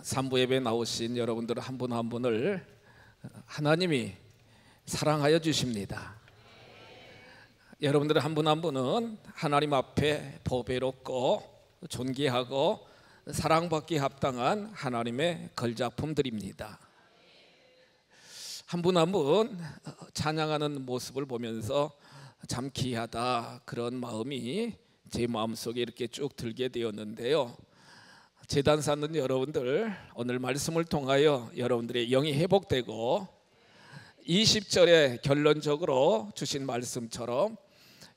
3부 예배에 나오신 여러분들 한 분 한 분을 하나님이 사랑하여 주십니다. 여러분들 한 분 한 분은 하나님 앞에 보배롭고 존귀하고 사랑받기 합당한 하나님의 걸작품들입니다. 한 분 한 분 찬양하는 모습을 보면서 참 귀하다, 그런 마음이 제 마음속에 이렇게 쭉 들게 되었는데요. 제단 사는 여러분들, 오늘 말씀을 통하여 여러분들의 영이 회복되고 20절에 결론적으로 주신 말씀처럼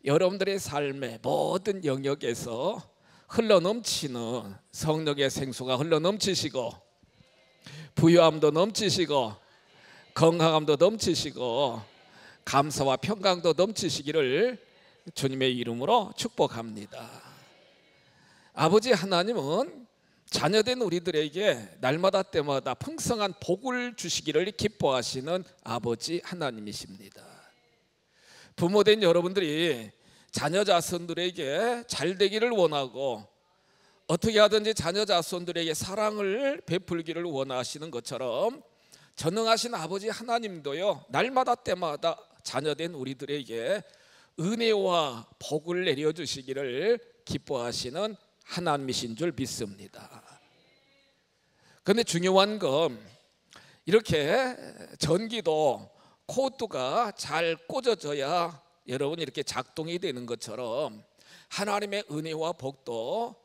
여러분들의 삶의 모든 영역에서 흘러넘치는 성령의 생수가 흘러넘치시고 부유함도 넘치시고 건강함도 넘치시고 감사와 평강도 넘치시기를 주님의 이름으로 축복합니다. 아버지 하나님은 자녀된 우리들에게 날마다 때마다 풍성한 복을 주시기를 기뻐하시는 아버지 하나님이십니다. 부모된 여러분들이 자녀 자손들에게 잘 되기를 원하고 어떻게 하든지 자녀 자손들에게 사랑을 베풀기를 원하시는 것처럼 전능하신 아버지 하나님도요, 날마다 때마다 자녀된 우리들에게 은혜와 복을 내려주시기를 기뻐하시는 하나님이신 줄 믿습니다. 그런데 중요한 건 이렇게 전기도 코드가 잘 꽂아져야 여러분 이렇게 작동이 되는 것처럼 하나님의 은혜와 복도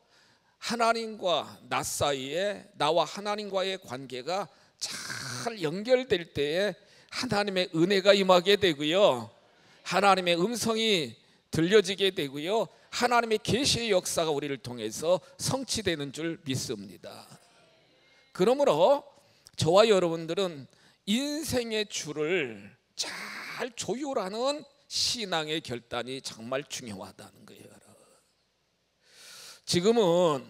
하나님과 나 사이에 나와 하나님과의 관계가 잘 연결될 때에 하나님의 은혜가 임하게 되고요, 하나님의 음성이 들려지게 되고요, 하나님의 계시의 역사가 우리를 통해서 성취되는 줄 믿습니다. 그러므로 저와 여러분들은 인생의 줄을 잘 조율하는 신앙의 결단이 정말 중요하다는 거예요. 지금은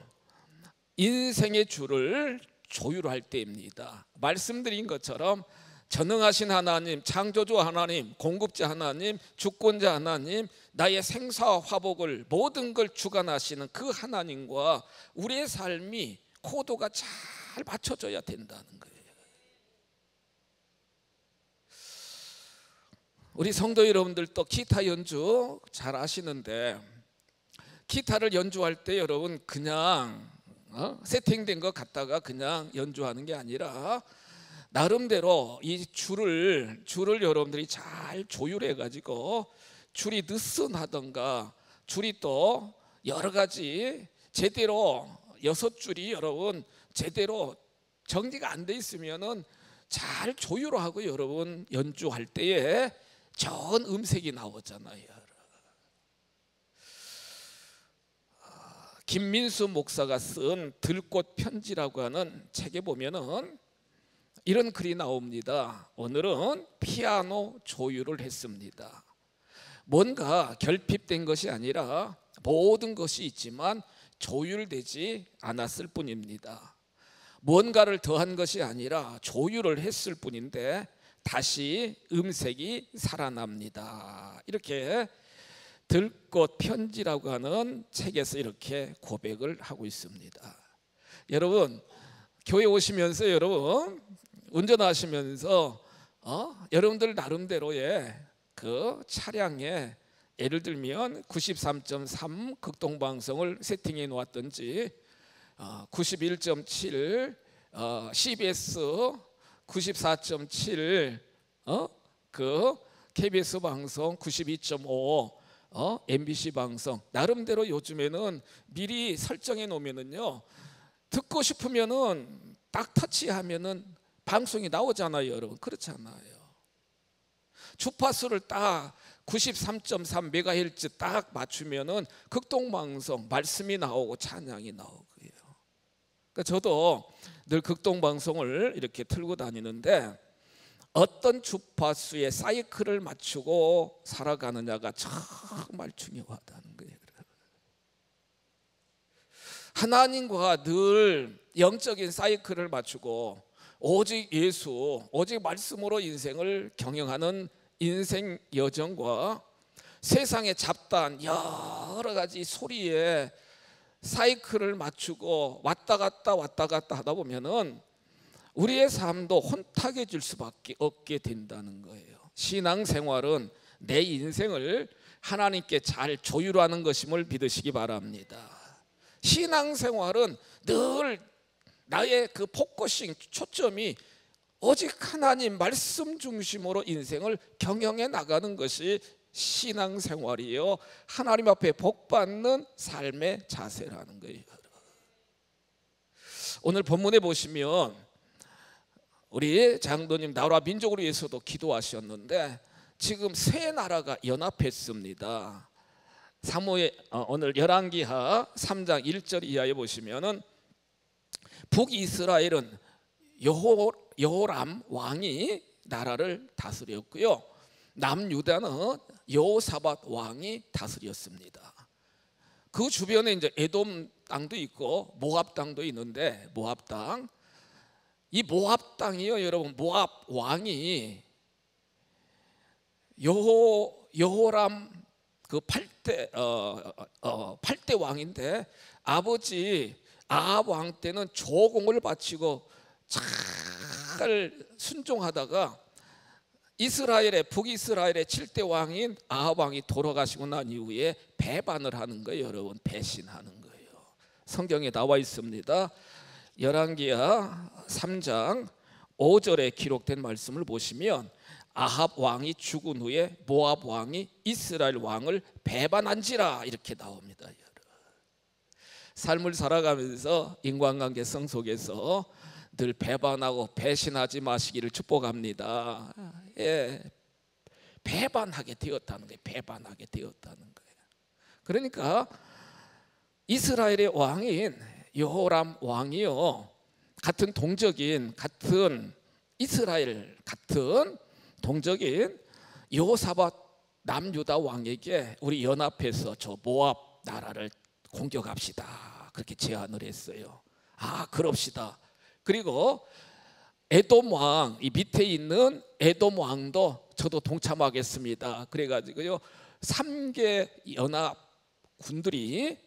인생의 줄을 조율할 때입니다. 말씀드린 것처럼 전능하신 하나님, 창조주 하나님, 공급자 하나님, 주권자 하나님, 나의 생사와 화복을 모든 걸 주관하시는 그 하나님과 우리의 삶이 코드가 잘 맞춰져야 된다는 거예요. 우리 성도 여러분들도 기타 연주 잘 아시는데 기타를 연주할 때 여러분 그냥 세팅된 거 갖다가 그냥 연주하는 게 아니라 나름대로 이 줄을 여러분들이 잘 조율해 가지고 줄이 느슨하던가 줄이 또 여러 가지 제대로 6줄이 여러분 제대로 정리가 안 돼 있으면은 잘 조율하고 여러분 연주할 때에 좋은 음색이 나오잖아요. 김민수 목사가 쓴 들꽃 편지라고 하는 책에 보면은 이런 글이 나옵니다. 오늘은 피아노 조율을 했습니다. 뭔가 결핍된 것이 아니라 모든 것이 있지만 조율되지 않았을 뿐입니다. 뭔가를 더한 것이 아니라 조율을 했을 뿐인데 다시 음색이 살아납니다. 이렇게 들꽃 편지라고 하는 책에서 이렇게 고백을 하고 있습니다. 여러분 교회 오시면서 여러분 운전하시면서 여러분들 나름대로의 그 차량에 예를 들면 93.3 극동방송을 세팅해 놓았든지 91.7 CBS 94.7 그 KBS 방송 92.5 MBC 방송 나름대로 요즘에는 미리 설정해 놓으면은요 듣고 싶으면은 딱 터치하면은 방송이 나오잖아요, 여러분. 그렇잖아요. 주파수를 딱 93.3MHz 딱 맞추면은 극동방송 말씀이 나오고 찬양이 나오고요. 그러니까 저도 늘 극동방송을 이렇게 틀고 다니는데 어떤 주파수의 사이클을 맞추고 살아가느냐가 정말 중요하다는 거예요. 하나님과 늘 영적인 사이클을 맞추고 오직 예수, 오직 말씀으로 인생을 경영하는 인생 여정과 세상의 잡다한 여러 가지 소리에 사이클을 맞추고 왔다 갔다 하다 보면은 우리의 삶도 혼탁해질 수밖에 없게 된다는 거예요. 신앙생활은 내 인생을 하나님께 잘 조율하는 것임을 믿으시기 바랍니다. 신앙생활은 늘 나의 그 포커싱, 초점이 오직 하나님 말씀 중심으로 인생을 경영해 나가는 것이 신앙생활이요, 하나님 앞에 복받는 삶의 자세라는 거예요. 오늘 본문에 보시면 우리 장로님 나라 민족을 위해서도 기도하셨는데 지금 세 나라가 연합했습니다. 오늘 열왕기하 3장 1절 이하에 보시면은 북이스라엘은 여호람 왕이 나라를 다스렸고요, 남유다는 여호사밧 왕이 다스렸습니다. 그 주변에 이제 에돔 땅도 있고 모압 땅도 있는데, 이 모압 땅이요, 여러분, 모압 왕이 여호람 그 8대 왕인데, 아버지 아합 왕 때는 조공을 바치고 잘 순종하다가 북이스라엘의 7대 왕인 아합 왕이 돌아가시고 난 이후에 배반을 하는 거예요. 여러분, 배신하는 거예요. 성경에 나와 있습니다. 열왕기하 3장 5절에 기록된 말씀을 보시면 아합 왕이 죽은 후에 모압 왕이 이스라엘 왕을 배반한지라 이렇게 나옵니다. 삶을 살아가면서 인간관계성 속에서 늘 배반하고 배신하지 마시기를 축복합니다. 배반하게 되었다는 거예요. 그러니까 이스라엘의 왕인 여호람 왕이요, 같은 이스라엘 같은 동족인 여호사밧 남유다 왕에게 우리 연합해서 저 모압 나라를 공격합시다, 그렇게 제안을 했어요. 그럽시다. 그리고 에돔 왕, 이 밑에 있는 에돔 왕도 저도 동참하겠습니다. 그래가지고요 3개 연합 군들이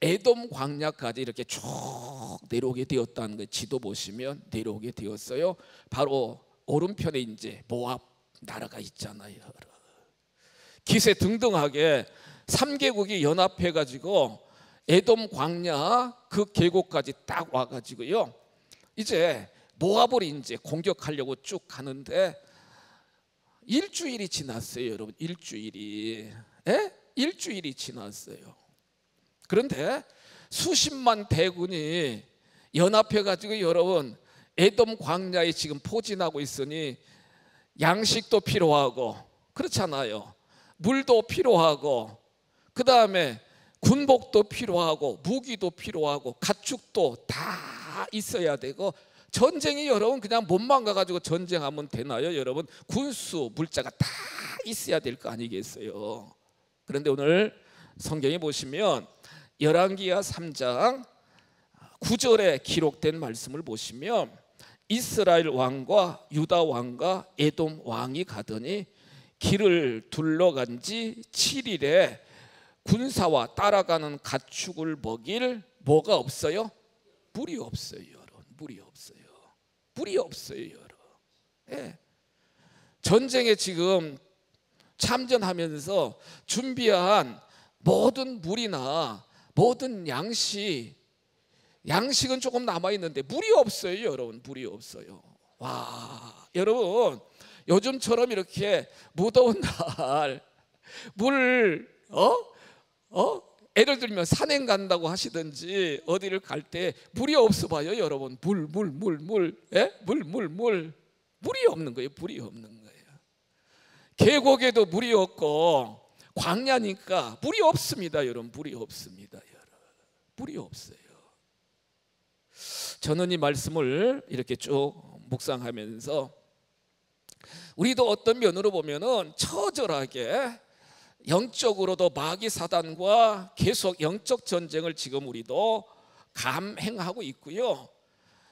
에돔 광야까지 이렇게 쭉 내려오게 되었다는 거예요. 지도 보시면 내려오게 되었어요. 바로 오른편에 이제 모압 나라가 있잖아요. 기세등등하게 3개국이 연합해가지고 에돔 광야 그 계곡까지 딱 와가지고요, 이제 모압을 이제 공격하려고 쭉 가는데 일주일이 지났어요. 여러분, 일주일이 지났어요. 그런데 수십만 대군이 연합해가지고 여러분 에돔 광야에 지금 포진하고 있으니 양식도 필요하고, 그렇잖아요. 물도 필요하고, 그 다음에 군복도 필요하고, 무기도 필요하고, 가축도 다 있어야 되고, 전쟁이 여러분 그냥 몸만 가가지고 전쟁하면 되나요? 여러분, 군수 물자가 다 있어야 될 거 아니겠어요? 그런데 오늘 성경에 보시면 열왕기하 3장 9절에 기록된 말씀을 보시면 이스라엘 왕과 유다 왕과 에돔 왕이 가더니 길을 둘러간 지 7일에 군사와 따라가는 가축을 먹일 뭐가 없어요? 물이 없어요, 여러분. 물이 없어요, 여러분. 전쟁에 지금 참전하면서 준비한 모든 물이나 모든 양식은 조금 남아 있는데 물이 없어요, 여러분. 물이 없어요. 와, 여러분, 요즘처럼 이렇게 무더운 날 예를 들면 산행 간다고 하시든지 어디를 갈 때 물이 없어 봐요, 여러분. 물이 없는 거예요. 물이 없는 거예요. 계곡에도 물이 없고 광야니까 물이 없습니다, 여러분. 물이 없습니다, 여러분. 물이 없어요. 저는 이 말씀을 이렇게 쭉 묵상하면서 우리도 어떤 면으로 보면은 처절하게 영적으로도 마귀 사단과 계속 영적 전쟁을 지금 우리도 감행하고 있고요,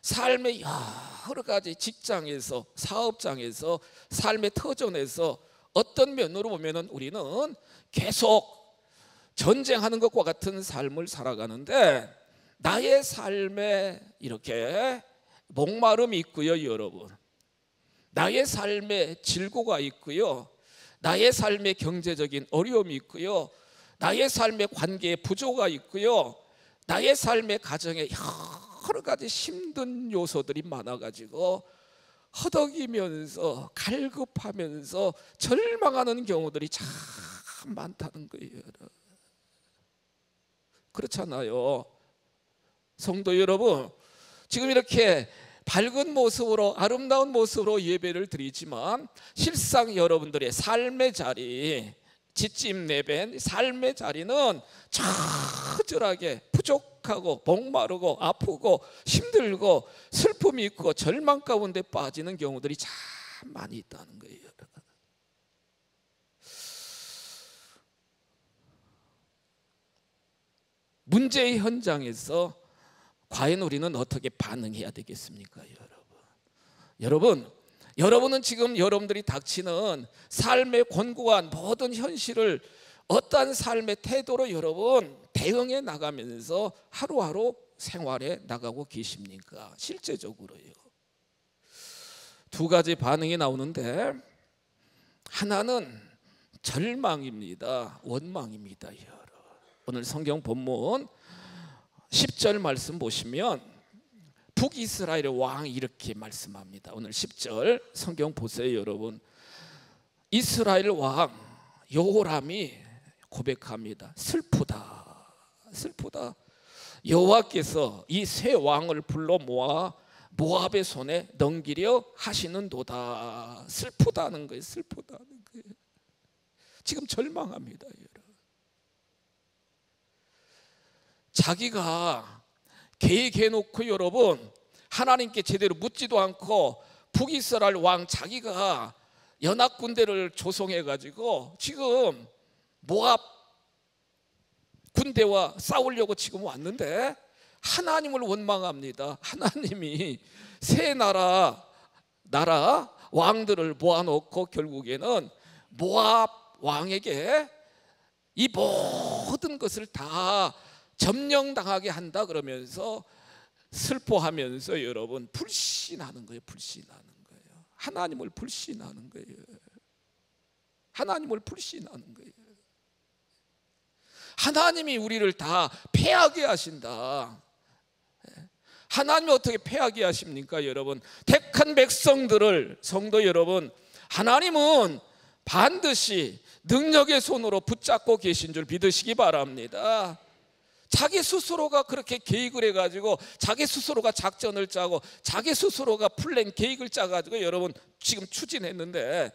삶의 여러 가지 직장에서, 사업장에서, 삶의 터전에서 어떤 면으로 보면은 우리는 계속 전쟁하는 것과 같은 삶을 살아가는데 나의 삶에 이렇게 목마름이 있고요, 여러분. 나의 삶에 질고가 있고요. 나의 삶에 경제적인 어려움이 있고요. 나의 삶의 관계에 부조가 있고요. 나의 삶의 가정에 여러 가지 힘든 요소들이 많아가지고 허덕이면서 갈급하면서 절망하는 경우들이 참 많다는 거예요. 그렇잖아요. 성도 여러분, 지금 이렇게 밝은 모습으로 아름다운 모습으로 예배를 드리지만 실상 여러분들의 삶의 자리, 지침 내뱉 삶의 자리는 처절하게 부족하고 목마르고 아프고 힘들고 슬픔이 있고 절망 가운데 빠지는 경우들이 참 많이 있다는 거예요. 문제의 현장에서 과연 우리는 어떻게 반응해야 되겠습니까, 여러분은 지금 여러분들이 닥치는 삶의 권고한 모든 현실을 어떠한 삶의 태도로 여러분 대응해 나가면서 하루하루 생활해 나가고 계십니까? 실제적으로요. 두 가지 반응이 나오는데 하나는 절망입니다. 원망입니다. 오늘 성경 본문 10절 말씀 보시면 북이스라엘의 왕이 이렇게 말씀합니다. 오늘 10절 성경 보세요, 여러분. 이스라엘 왕 여호람이 고백합니다. 슬프다. 여호와께서 이 세 왕을 불러 모아 모압의 손에 넘기려 하시는도다. 슬프다는 거예요. 지금 절망합니다, 여러분. 자기가 계획해놓고 여러분 하나님께 제대로 묻지도 않고 북이스라엘 왕 자기가 연합군대를 조성해가지고 지금 모압 군대와 싸우려고 지금 왔는데 하나님을 원망합니다. 하나님이 세 나라 왕들을 모아놓고 결국에는 모압 왕에게 이 모든 것을 다 점령당하게 한다 그러면서 슬퍼하면서 여러분 불신하는 거예요. 하나님을 불신하는 거예요. 하나님이 우리를 다 패하게 하신다. 하나님이 어떻게 패하게 하십니까, 여러분? 택한 백성들을, 성도 여러분, 하나님은 반드시 능력의 손으로 붙잡고 계신 줄 믿으시기 바랍니다. 자기 스스로가 그렇게 계획을 해가지고 자기 스스로가 작전을 짜고 자기 스스로가 플랜 계획을 짜가지고 여러분 지금 추진했는데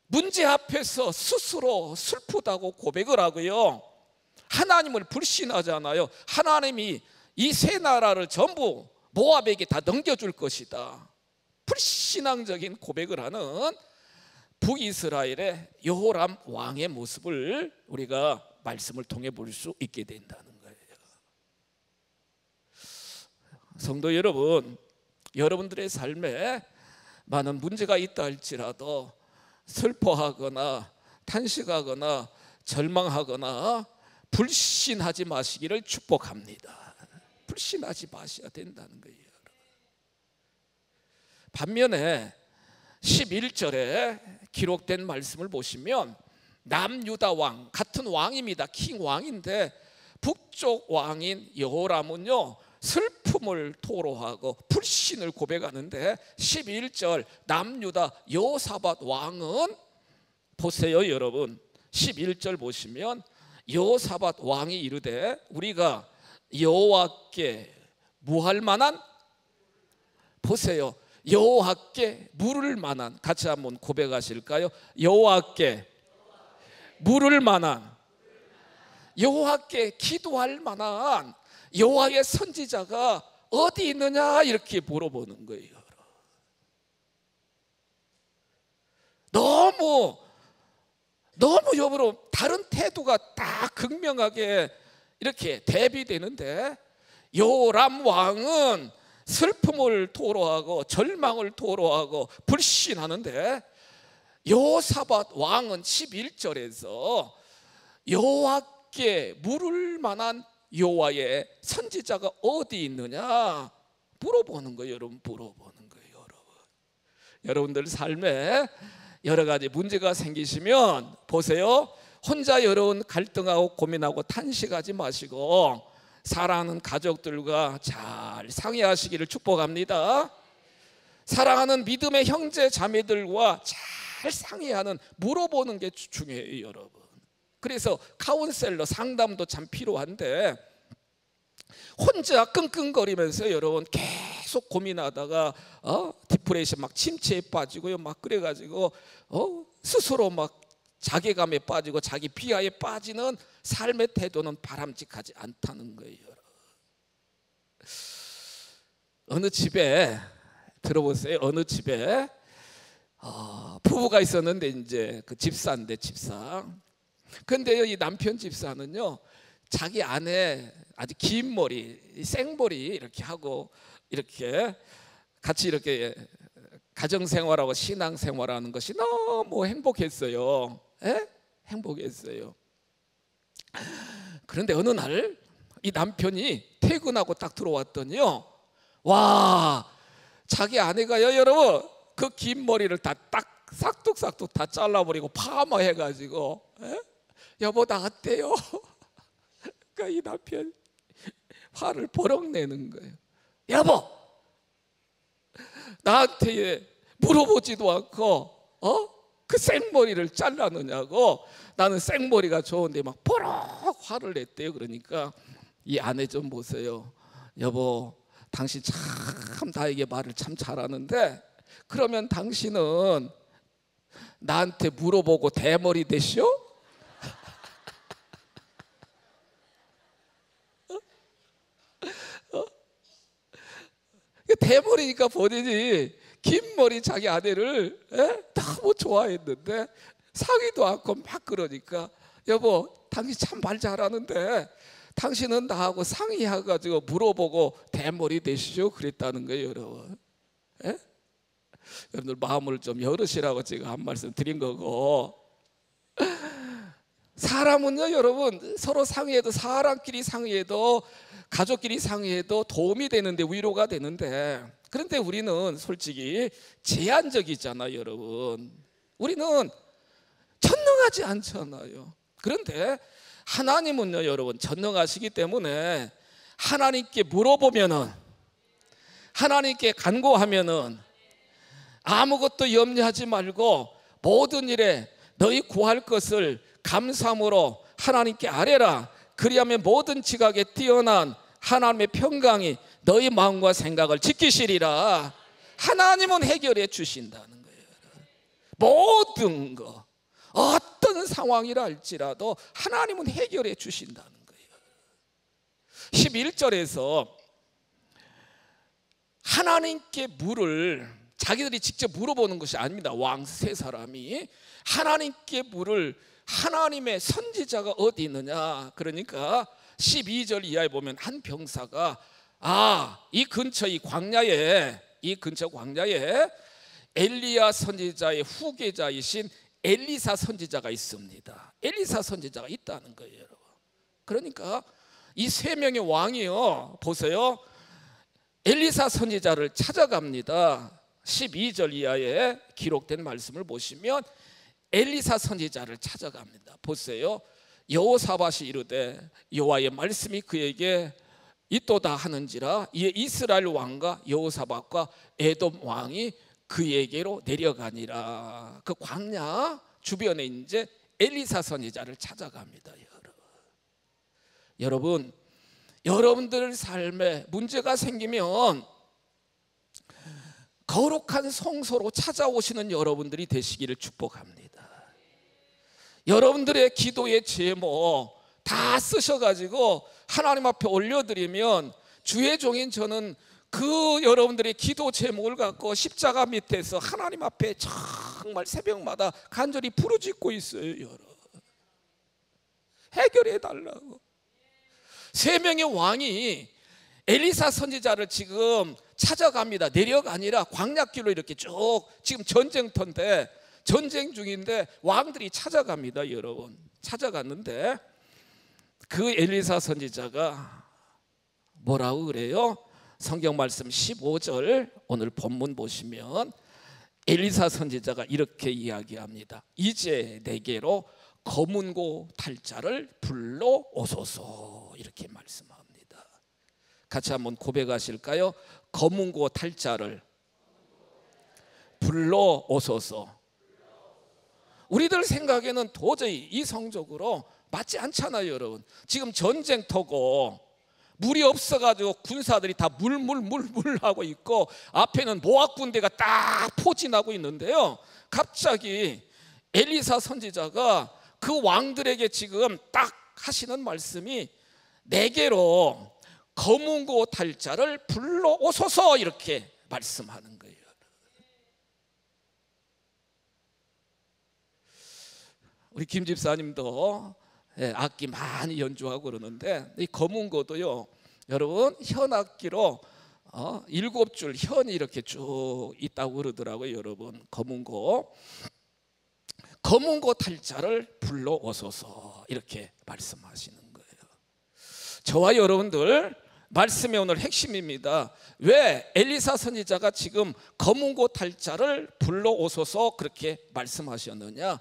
문제 앞에서 스스로 슬프다고 고백을 하고요, 하나님을 불신하잖아요. 하나님이 이 세 나라를 전부 모압에게 다 넘겨줄 것이다. 불신앙적인 고백을 하는 북이스라엘의 여호람 왕의 모습을 우리가 말씀을 통해 볼 수 있게 된다는 거예요. 성도 여러분, 여러분들의 삶에 많은 문제가 있다 할지라도 슬퍼하거나 탄식하거나 절망하거나 불신하지 마시기를 축복합니다. 불신하지 마셔야 된다는 거예요. 반면에 11절에 기록된 말씀을 보시면 남유다 왕, 같은 왕입니다. 킹 왕인데 북쪽 왕인 여호람은요 슬픔을 토로하고 불신을 고백하는데 11절 남유다 여호사밧 왕은 보세요, 여러분. 11절 보시면 여호사밧 왕이 이르되 우리가 여호와께 무할 만한, 보세요, 여호와께 물을 만한, 같이 한번 고백하실까요? 여호와께 물을 만한, 여호와께 기도할 만한 여호와의 선지자가 어디 있느냐 이렇게 물어보는 거예요. 너무 여러분 다른 태도가 다 극명하게 이렇게 대비되는데 여호람 왕은 슬픔을 토로하고 절망을 토로하고 불신하는데 여호사밧 왕은 11절에서 여호와께 하나님께 물을 만한 여호와의 선지자가 어디 있느냐 물어보는 거예요. 여러분, 물어보는 거예요. 여러분들 삶에 여러 가지 문제가 생기시면 보세요. 혼자 여러분 갈등하고 고민하고 탄식하지 마시고 사랑하는 가족들과 잘 상의하시기를 축복합니다. 사랑하는 믿음의 형제 자매들과 잘 상의하는, 물어보는 게 중요해요, 여러분. 그래서 카운셀러 상담도 참 필요한데 혼자 끙끙거리면서 여러분 계속 고민하다가 디프레션 막 침체에 빠지고요, 막 그래가지고 스스로 막 자괴감에 빠지고 자기 비하에 빠지는 삶의 태도는 바람직하지 않다는 거예요. 어느 집에 들어보세요. 어느 집에 부부가 있었는데 이제 그 집사인데 집사. 근데요, 이 남편 집사는요 자기 아내 아주 긴 머리, 생머리 이렇게 하고 이렇게 같이 이렇게 가정생활하고 신앙생활하는 것이 너무 행복했어요. 에? 행복했어요. 그런데 어느 날 이 남편이 퇴근하고 딱 들어왔더니요, 와, 자기 아내가요, 여러분, 그 긴 머리를 다 딱 싹둑싹둑 다 잘라버리고 파마해가지고, 여보 나 어때요? 그러니까 이 남편 화를 버럭 내는 거예요. 여보, 나한테 물어보지도 않고 그 생머리를 잘라느냐고. 나는 생머리가 좋은데 막 버럭 화를 냈대요. 그러니까 이 아내 좀 보세요. 여보, 당신 참 나에게 말을 참 잘하는데 그러면 당신은 나한테 물어보고 대머리 되시오? 대머리니까 본인이 긴 머리 자기 아내를 너무 좋아했는데 사귀도 않고 막 그러니까 여보, 당신 참 말 잘하는데 당신은 나하고 상의해가지고 물어보고 대머리 되시죠? 그랬다는 거예요, 여러분. 여러분들 마음을 좀 열으시라고 제가 한 말씀 드린 거고, 사람은요 여러분 서로 상의해도, 사람끼리 상의해도 가족끼리 상의해도 도움이 되는데, 위로가 되는데, 그런데 우리는 솔직히 제한적이잖아요, 여러분. 우리는 전능하지 않잖아요. 그런데 하나님은요 여러분 전능하시기 때문에 하나님께 물어보면은, 하나님께 간구하면은 아무것도 염려하지 말고 모든 일에 너희 구할 것을 감사함으로 하나님께 아뢰라. 그리하면 모든 지각에 뛰어난 하나님의 평강이 너희 마음과 생각을 지키시리라. 하나님은 해결해 주신다는 거예요. 모든 거, 어떤 상황이라 할지라도 하나님은 해결해 주신다는 거예요. 11절에서 하나님께 물을 자기들이 직접 물어보는 것이 아닙니다. 왕 세 사람이 하나님께 물을, 하나님의 선지자가 어디 있느냐. 그러니까 12절 이하에 보면 한 병사가 이 근처 이 근처 광야에 엘리야 선지자의 후계자이신 엘리사 선지자가 있습니다. 엘리사 선지자가 있다는 거예요, 여러분. 그러니까 이 세 명의 왕이요, 보세요, 엘리사 선지자를 찾아갑니다. 12절 이하에 기록된 말씀을 보시면 엘리사 선지자를 찾아갑니다. 보세요. 여호사밧이 이르되 여호와의 말씀이 그에게 있도다 하는지라, 이에 이스라엘 왕과 여호사밧과 에돔 왕이 그에게로 내려가니라. 그 광야 주변에 이제 엘리사 선지자를 찾아갑니다. 여러분, 여러분들 삶에 문제가 생기면 거룩한 성소로 찾아오시는 여러분들이 되시기를 축복합니다. 여러분들의 기도의 제목 다 쓰셔가지고 하나님 앞에 올려드리면 주의 종인 저는 그 여러분들의 기도 제목을 갖고 십자가 밑에서 하나님 앞에 정말 새벽마다 간절히 부르짖고 있어요. 여러분, 해결해 달라고. 세 명의 왕이 엘리사 선지자를 지금 찾아갑니다. 내려가 아니라 광야길로 이렇게 쭉, 지금 전쟁터인데, 전쟁 중인데 왕들이 찾아갑니다. 여러분, 찾아갔는데 그 엘리사 선지자가 뭐라고 그래요? 성경 말씀 15절 오늘 본문 보시면 엘리사 선지자가 이렇게 이야기합니다. 이제 내게로 검은고 탈자를 불러오소서, 이렇게 말씀합니다. 같이 한번 고백하실까요? 검은고 탈자를 불러오소서. 우리들 생각에는 도저히 이성적으로 맞지 않잖아요, 여러분. 지금 전쟁터고 물이 없어가지고 군사들이 다 물물 하고 있고 앞에는 모압 군대가 딱 포진하고 있는데요, 갑자기 엘리사 선지자가 그 왕들에게 지금 딱 하시는 말씀이 내게로 검은고 탈자를 불러오소서, 이렇게 말씀하는 거예요. 우리 김 집사님도 악기 많이 연주하고 그러는데 이 검은고도요, 여러분 현악기로 7줄 현이 이렇게 쭉 있다고 그러더라고요. 여러분, 검은고 탈자를 불러오소서, 이렇게 말씀하시는 거예요. 저와 여러분들 말씀의 오늘 핵심입니다. 왜 엘리사 선지자가 지금 검은고 탈자를 불러오소서 그렇게 말씀하셨느냐?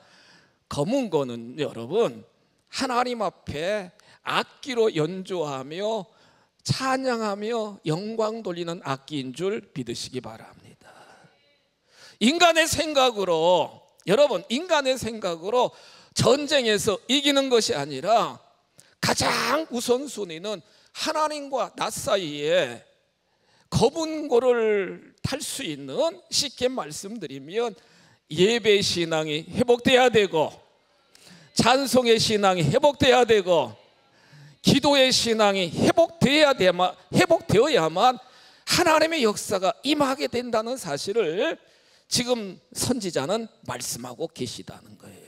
검은고는 여러분 하나님 앞에 악기로 연주하며 찬양하며 영광 돌리는 악기인 줄 믿으시기 바랍니다. 인간의 생각으로, 여러분, 인간의 생각으로 전쟁에서 이기는 것이 아니라 가장 우선순위는 하나님과 나 사이에 검은고를 탈 수 있는, 쉽게 말씀드리면 예배 신앙이 회복돼야 되고, 찬송의 신앙이 회복돼야 되고, 기도의 신앙이 회복되어야만 하나님의 역사가 임하게 된다는 사실을 지금 선지자는 말씀하고 계시다는 거예요.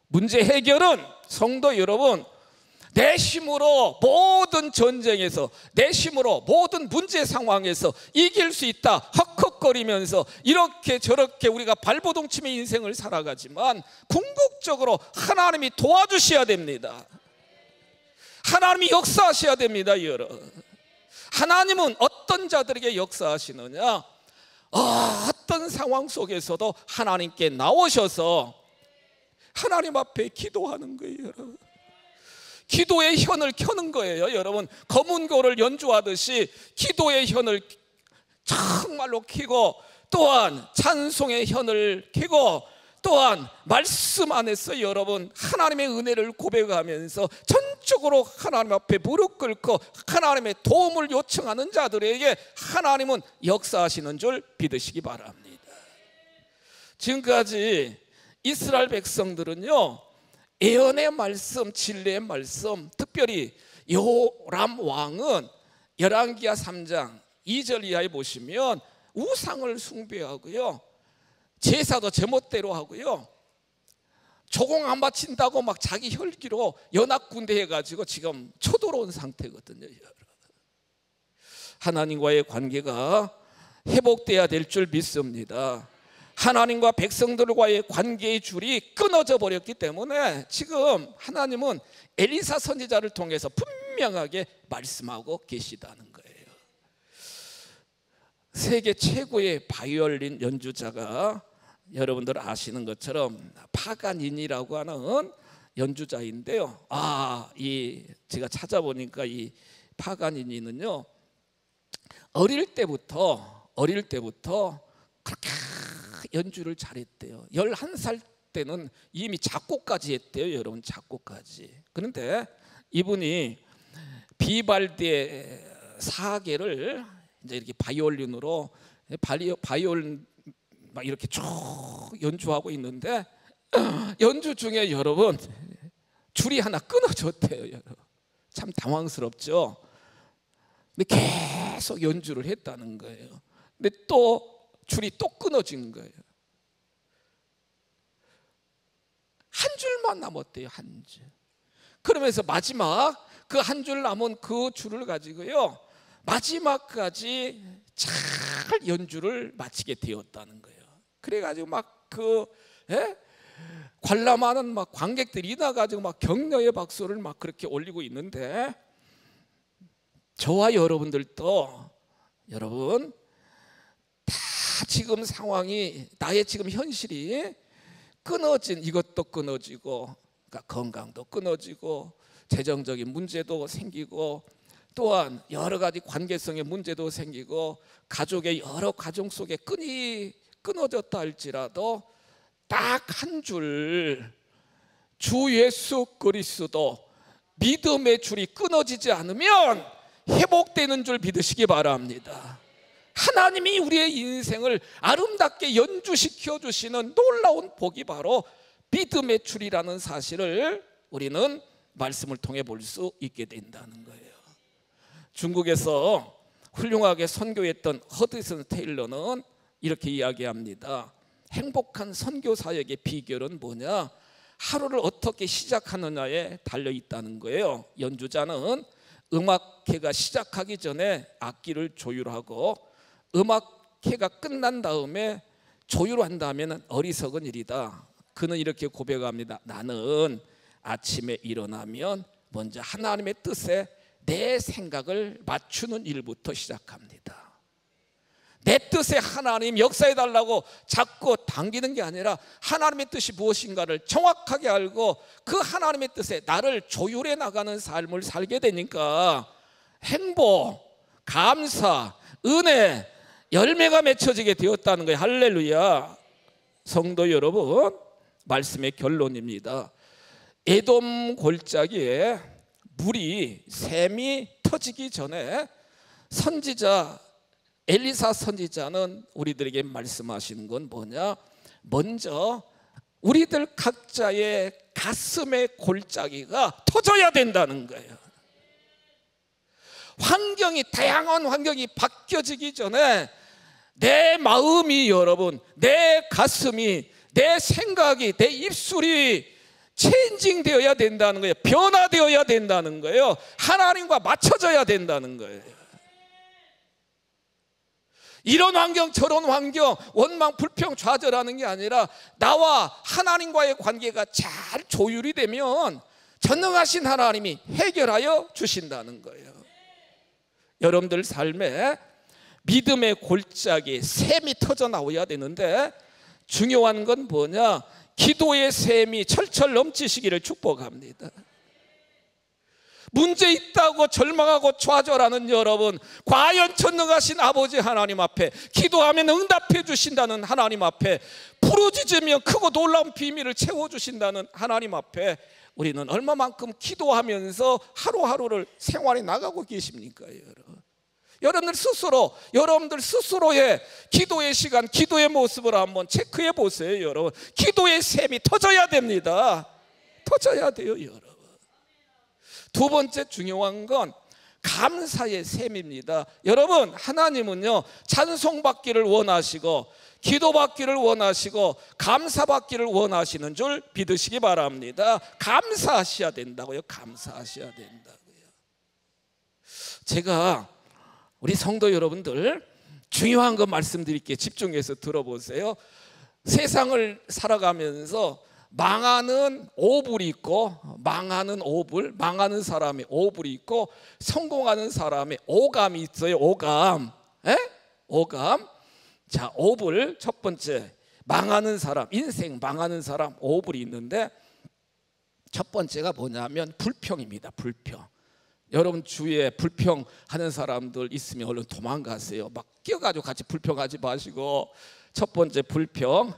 문제 해결은 성도 여러분, 내 힘으로 모든 전쟁에서, 내 힘으로 모든 문제 상황에서 이길 수 있다 헉헉거리면서 이렇게 저렇게 우리가 발버둥치며 인생을 살아가지만 궁극적으로 하나님이 도와주셔야 됩니다. 하나님이 역사하셔야 됩니다. 여러분, 하나님은 어떤 자들에게 역사하시느냐? 어떤 상황 속에서도 하나님께 나오셔서 하나님 앞에 기도하는 거예요. 여러분, 기도의 현을 켜는 거예요. 여러분, 검은고를 연주하듯이 기도의 현을 정말로 켜고, 또한 찬송의 현을 켜고, 또한 말씀 안에서 여러분 하나님의 은혜를 고백하면서 전적으로 하나님 앞에 무릎 꿇고 하나님의 도움을 요청하는 자들에게 하나님은 역사하시는 줄 믿으시기 바랍니다. 지금까지 이스라엘 백성들은요, 예언의 말씀, 진리의 말씀, 특별히 요람 왕은 열왕기하 3장 2절 이하에 보시면 우상을 숭배하고요, 제사도 제멋대로 하고요, 조공 안 바친다고 막 자기 혈기로 연합군대 해가지고 지금 쳐들어온 상태거든요. 하나님과의 관계가 회복돼야 될 줄 믿습니다. 하나님과 백성들과의 관계의 줄이 끊어져 버렸기 때문에 지금 하나님은 엘리사 선지자를 통해서 분명하게 말씀하고 계시다는 거예요. 세계 최고의 바이올린 연주자가 여러분들 아시는 것처럼 파가니니라고 하는 연주자인데요. 제가 찾아보니까 이 파가니니는요, 어릴 때부터 그렇게 연주를 잘했대요. 11살 때는 이미 작곡까지 했대요. 여러분, 작곡까지. 그런데 이분이 비발디의 사계를 이제 이렇게 바이올린으로 바이올린 막 이렇게 쭉 연주하고 있는데 연주 중에 여러분 줄이 하나 끊어졌대요. 여러분, 참 당황스럽죠. 근데 계속 연주를 했다는 거예요. 근데 또 줄이 또 끊어진 거예요. 한 줄만 남았대요. 한 줄. 그러면서 마지막 그 한 줄 남은 그 줄을 가지고요, 마지막까지 잘 연주를 마치게 되었다는 거예요. 그래가지고 막 관람하는 막 관객들이 나가지고 막 격려의 박수를 막 그렇게 올리고 있는데, 저와 여러분들도 여러분 다 지금 상황이, 나의 지금 현실이 끊어진, 이것도 끊어지고, 그러니까 건강도 끊어지고, 재정적인 문제도 생기고, 또한 여러 가지 관계성의 문제도 생기고, 가족의 여러 가정 속에 끈이 끊어졌다 할지라도 딱 한 줄, 주 예수 그리스도, 믿음의 줄이 끊어지지 않으면 회복되는 줄 믿으시기 바랍니다. 하나님이 우리의 인생을 아름답게 연주시켜 주시는 놀라운 복이 바로 믿음의 줄이라는 사실을 우리는 말씀을 통해 볼 수 있게 된다는 거예요. 중국에서 훌륭하게 선교했던 허드슨 테일러는 이렇게 이야기합니다. 행복한 선교 사역의 비결은 뭐냐? 하루를 어떻게 시작하느냐에 달려 있다는 거예요. 연주자는 음악회가 시작하기 전에 악기를 조율하고, 음악회가 끝난 다음에 조율한다면 어리석은 일이다. 그는 이렇게 고백합니다. 나는 아침에 일어나면 먼저 하나님의 뜻에 내 생각을 맞추는 일부터 시작합니다. 내 뜻에 하나님 역사해 달라고 자꾸 당기는 게 아니라 하나님의 뜻이 무엇인가를 정확하게 알고 그 하나님의 뜻에 나를 조율해 나가는 삶을 살게 되니까 행복, 감사, 은혜, 열매가 맺혀지게 되었다는 거예요. 할렐루야. 성도 여러분, 말씀의 결론입니다. 에돔 골짜기에 물이, 샘이 터지기 전에 선지자 엘리사 선지자는 우리들에게 말씀하시는 건 뭐냐? 먼저 우리들 각자의 가슴의 골짜기가 터져야 된다는 거예요. 환경이, 다양한 환경이 바뀌어지기 전에 내 마음이, 여러분, 내 가슴이, 내 생각이, 내 입술이 체인징 되어야 된다는 거예요. 변화되어야 된다는 거예요. 하나님과 맞춰져야 된다는 거예요. 이런 환경 저런 환경 원망 불평 좌절하는 게 아니라 나와 하나님과의 관계가 잘 조율이 되면 전능하신 하나님이 해결하여 주신다는 거예요. 여러분들 삶에 믿음의 골짜기 샘이 터져 나와야 되는데, 중요한 건 뭐냐? 기도의 샘이 철철 넘치시기를 축복합니다. 문제 있다고 절망하고 좌절하는 여러분, 과연 전능하신 아버지 하나님 앞에 기도하면 응답해 주신다는 하나님 앞에, 부르짖으면 크고 놀라운 비밀을 채워주신다는 하나님 앞에 우리는 얼마만큼 기도하면서 하루하루를 생활해 나가고 계십니까? 여러분들 스스로의 기도의 시간, 기도의 모습을 한번 체크해 보세요. 여러분, 기도의 샘이 터져야 됩니다. 터져야 돼요, 여러분. 두 번째 중요한 건 감사의 샘입니다. 여러분, 하나님은요, 찬송받기를 원하시고 기도받기를 원하시고 감사받기를 원하시는 줄 믿으시기 바랍니다. 감사하셔야 된다고요. 감사하셔야 된다고요. 제가 우리 성도 여러분들 중요한 거 말씀드릴게요. 집중해서 들어보세요. 세상을 살아가면서 망하는 오불이 있고, 망하는 오불, 망하는 사람의 오불이 있고, 성공하는 사람의 오감이 있어요. 오감. 오감. 자, 오불 첫 번째, 망하는 사람, 인생 망하는 사람 오불이 있는데, 첫 번째가 뭐냐면 불평입니다. 불평. 여러분 주위에 불평하는 사람들 있으면 얼른 도망가세요. 막 끼어가지고 같이 불평하지 마시고. 첫 번째 불평,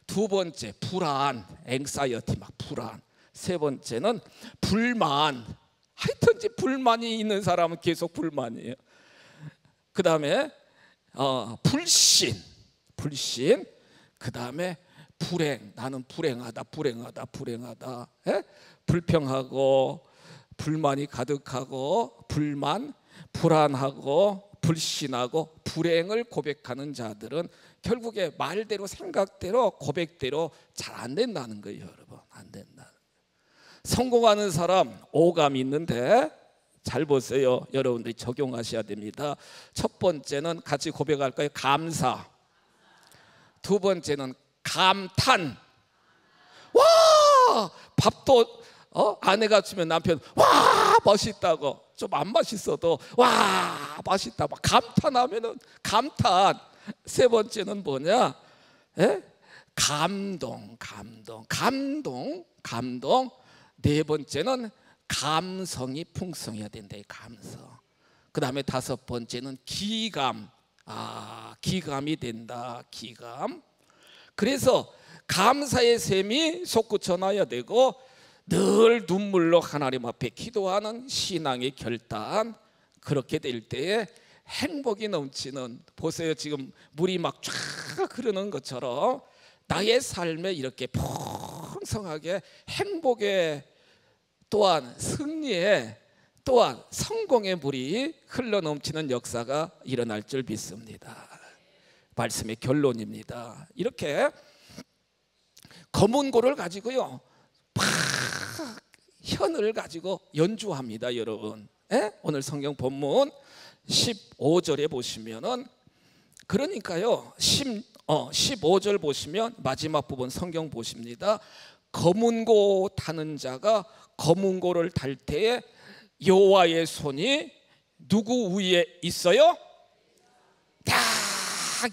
두 번째 불안, 앵사이어티, 막 불안. 세 번째는 불만. 하여튼지 불만이 있는 사람은 계속 불만이에요. 그 다음에 불신. 그 다음에 불행. 나는 불행하다. 불평하고 불만이 가득하고, 불만, 불안하고 불신하고 불행을 고백하는 자들은 결국에 말대로, 생각대로, 고백대로 잘 안 된다는 거예요. 여러분, 안 된다. 성공하는 사람 오감이 있는데, 잘 보세요. 여러분들이 적용하셔야 됩니다. 첫 번째는 같이 고백할까요? 감사. 두 번째는 감탄. 밥도 아내가 주면 남편 와 맛있다고, 좀 안 맛있어도 와 맛있다 막 감탄하면은 감탄. 세 번째는 뭐냐? 감동. 네 번째는 감성이 풍성해야 된다. 감성. 그 다음에 다섯 번째는 기감. 기감이 된다. 기감. 그래서 감사의 셈이 솟구쳐 나야 되고, 늘 눈물로 하나님 앞에 기도하는 신앙의 결단. 그렇게 될 때에 행복이 넘치는, 보세요, 지금 물이 막 쫙 흐르는 것처럼 나의 삶에 이렇게 풍성하게 행복의, 또한 승리의, 또한 성공의 물이 흘러넘치는 역사가 일어날 줄 믿습니다. 말씀의 결론입니다. 이렇게 검은 고를 가지고요, 현을 가지고 연주합니다, 여러분. 오늘 성경 본문 15절에 보시면은, 그러니까요 15절 보시면 마지막 부분 성경 보십니다. 검은 고 타는 자가 검은 고를 탈 때에 여호와의 손이 누구 위에 있어요? 딱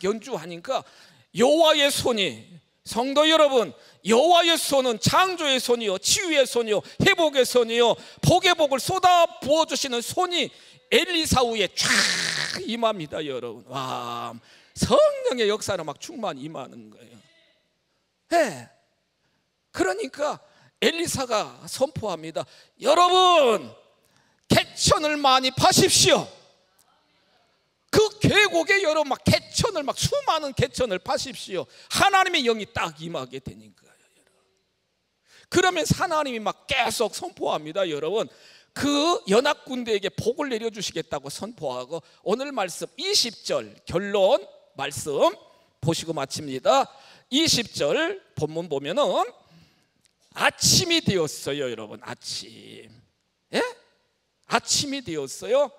연주하니까 여호와의 손이, 성도 여러분, 여호와의 손은 창조의 손이요, 치유의 손이요, 회복의 손이요, 복의 복을 쏟아 부어주시는 손이 엘리사 위에 쫙 임합니다, 여러분. 와, 성령의 역사는 막 충만 임하는 거예요. 그러니까 엘리사가 선포합니다. 여러분, 개천을 많이 파십시오. 그 계곡에 여러분 막 개천을, 막 수많은 개천을 파십시오. 하나님의 영이 딱 임하게 되니까요. 그러면서 하나님이 막 계속 선포합니다, 여러분. 그 연합군대에게 복을 내려주시겠다고 선포하고, 오늘 말씀 20절 결론 말씀 보시고 마칩니다. 20절 본문 보면은 아침이 되었어요, 여러분. 아침. 아침이 되었어요.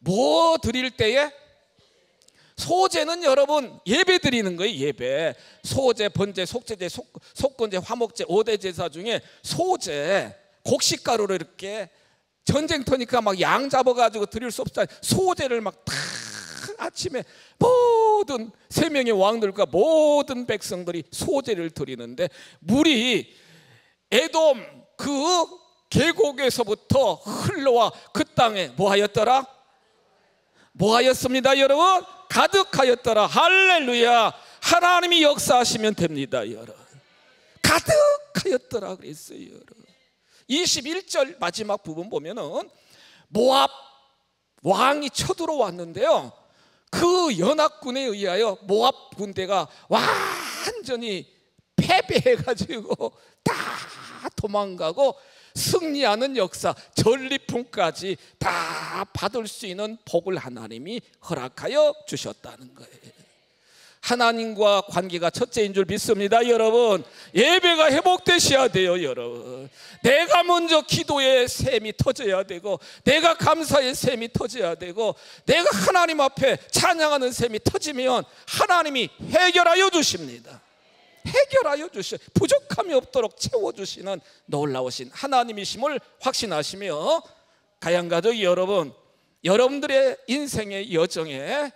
뭐 드릴 때에? 소제는 여러분 예배 드리는 거예요. 예배. 소제, 번제, 속제제, 속건제, 화목제 5대 제사 중에 소제, 곡식가루를 이렇게, 전쟁터니까 막 양 잡아가지고 드릴 수 없잖아요. 소제를 막 다 아침에 모든 세 명의 왕들과 모든 백성들이 소제를 드리는데, 물이 에돔 그 계곡에서부터 흘러와 그 땅에 뭐하였더라? 뭐하였습니다, 여러분? 가득하였더라. 할렐루야. 하나님이 역사하시면 됩니다, 여러분. 가득하였더라 그랬어요, 여러분. 21절 마지막 부분 보면은 모압 왕이 쳐들어왔는데요, 그 연합군에 의하여 모압 군대가 완전히 패배해가지고 다 도망가고, 승리하는 역사, 전리품까지 다 받을 수 있는 복을 하나님이 허락하여 주셨다는 거예요. 하나님과 관계가 첫째인 줄 믿습니다, 여러분. 예배가 회복되셔야 돼요, 여러분. 내가 먼저 기도의 샘이 터져야 되고, 내가 감사의 샘이 터져야 되고, 내가 하나님 앞에 찬양하는 샘이 터지면 하나님이 해결하여 주십니다. 해결하여 주시, 부족함이 없도록 채워주시는 놀라우신 하나님이심을 확신하시며, 가양가족 여러분, 여러분들의 인생의 여정에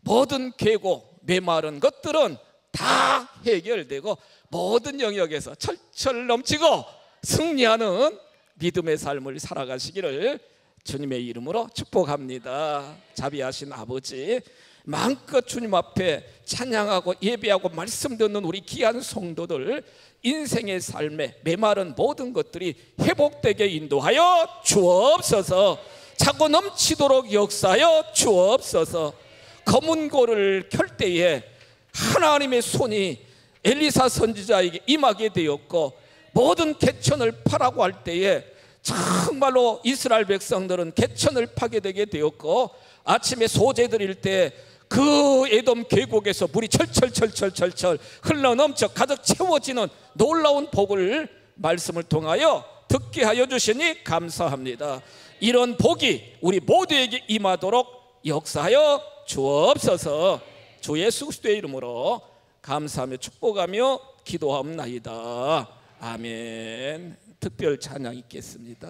모든 계곡, 메마른 것들은 다 해결되고, 모든 영역에서 철철 넘치고 승리하는 믿음의 삶을 살아가시기를 주님의 이름으로 축복합니다. 자비하신 아버지, 마음껏 주님 앞에 찬양하고 예배하고 말씀 듣는 우리 귀한 성도들, 인생의 삶에 메마른 모든 것들이 회복되게 인도하여 주옵소서. 차고 넘치도록 역사하여 주옵소서. 검은 고를 켤 때에 하나님의 손이 엘리사 선지자에게 임하게 되었고, 모든 개천을 파라고 할 때에 정말로 이스라엘 백성들은 개천을 파게 되게 되었고, 아침에 소제 드릴 때 그 에돔 계곡에서 물이 철철철철철철 흘러넘쳐 가득 채워지는 놀라운 복을 말씀을 통하여 듣게 하여 주시니 감사합니다. 이런 복이 우리 모두에게 임하도록 역사하여 주옵소서. 주 예수 그리스도의 이름으로 감사하며 축복하며 기도하옵나이다. 아멘. 특별 찬양 있겠습니다.